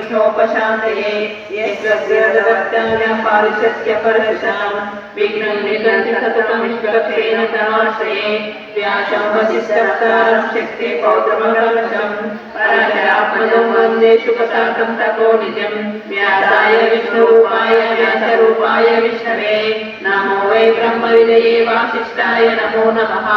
विघ्नोपशान्तये यस्वद्गर्दवक्ताय पारिषत्य परशुशां विघ्नं निगन्ति सततं विश्वक्षेण तमाश्रये व्यासं वसिष्ठवतारं शक्ति पौत्रमकलशं परशरात्मजं वन्दे शुकतातं तपोनिजं व्यासाय विष्णुरूपाय व्यासरूपाय विष्णवे नमो वै ब्रह्मविदये वासिष्ठाय नमो नमः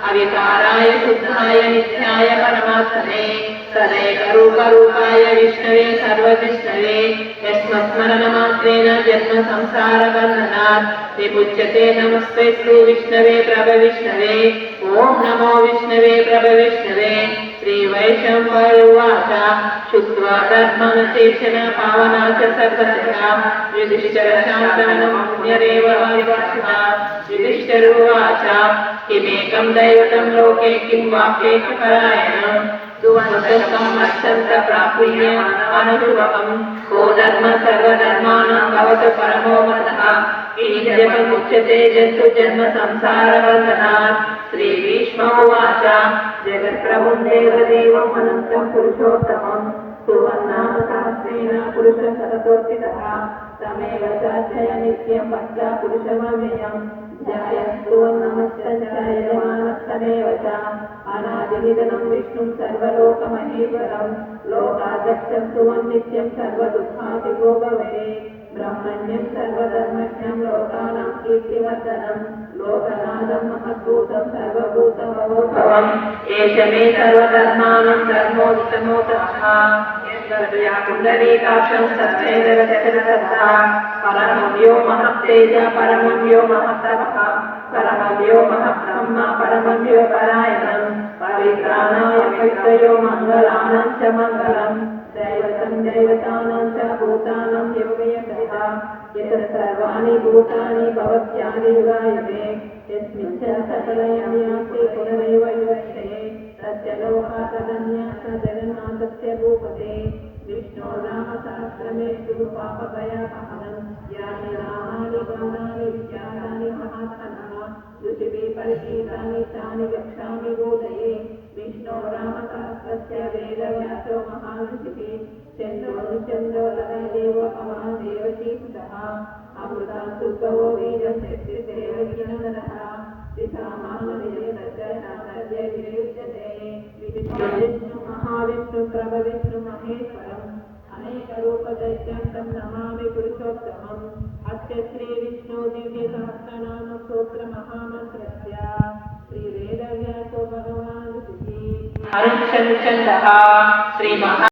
अविकाराय शुद्धाय नित्याय परमात्मने सदैकरूपरूपाय विष्णवे सर्वविष्णवे यस्मत्स्मरणमात्रेण जन्म संसारबन्धनात् विमुच्यते नमस्तेस्तु विष्णवे प्रभविष्णवे ॐ नमो विष्णवे प्रभविष्णवे श्रीवैशम्पायवाच शुद्ध्वा धर्मनशेषण पावना च सर्वशः युधिष्ठिरशान्तनुमन्यरेव युधिष्ठिरोवाच किमेकं दैवतं लोके किं वाक्येषु परायणम् सुवंशसंवत्सरं प्राप्य अनुशुभकं को धर्म सर्वधर्माणां भवतु परमो मतः कीजपमुच्यते जन्तु जन्म संसारबन्धनात् श्रीभीष्मोवाच जगत्प्रभुं देवदेवम् अनन्तं पुरुषोत्तमं सुवर्णामसहस्रेण पुरुषशततोत्थितः तमेव चार्चय नित्यं भक्त्या पुरुषमव्ययम् ध्यायन्तु नमश्चर्यमानस्तमेव च अनादिनिधनं विष्णुं सर्वलोकमहेश्वरं लोकाध्यक्षं सुवं नित्यं सर्वदुःखातिगो भवेत् ब्रह्मण्यं सर्वधर्मज्ञं लोकानां कीर्तिवर्धनं लोकनाथं महद्भूतं सर्वभूतमहोभवम् एष मे सर्वधर्माणां धर्मोत्तमोत्तमः पुण्डरीकाक्षं सच्चैतन्यचक्रधरः परमं यो महत्तेज परमं यो महत्तपः परमं यो महब्रह्म परमं यो परायणं पवित्राणाय पवित्रयो मङ्गलानां च मङ्गलं दैवतं दैवतानां च भूतानां योगयतः यतः सर्वाणि भूतानि भवत्यादियुगायते यस्मिन् च सकलयं यान्ति पुनरेव युज्यते तस्य लोकादन्यास जगन्नाथस्य भूपते विष्णो नाम सहस्रमेषु पापभयापहनं यानि नामानि गौणानि विख्यातानि महात्मनः ऋषिभिः परिचितानि तानि वक्ष्यामि बोधये विष्णो नामसहस्रस्य वेदव्यासो महाऋषिः चन्द्रो तदेव महादेवकीसुतः अमृता सुगवो वेदस्य देवकीनन्दनः विष्णु महाविष्णु प्रभविष्णु महेश्वरम् अनेकरूपदैत्यन्तं नमामि पुरुषोत्तमम् अस्य श्रीविष्णु दिव्यसहस्रनाम स्तोत्रमहामन्त्रस्य श्रीवेदव्यासो भगवान् ऋषिः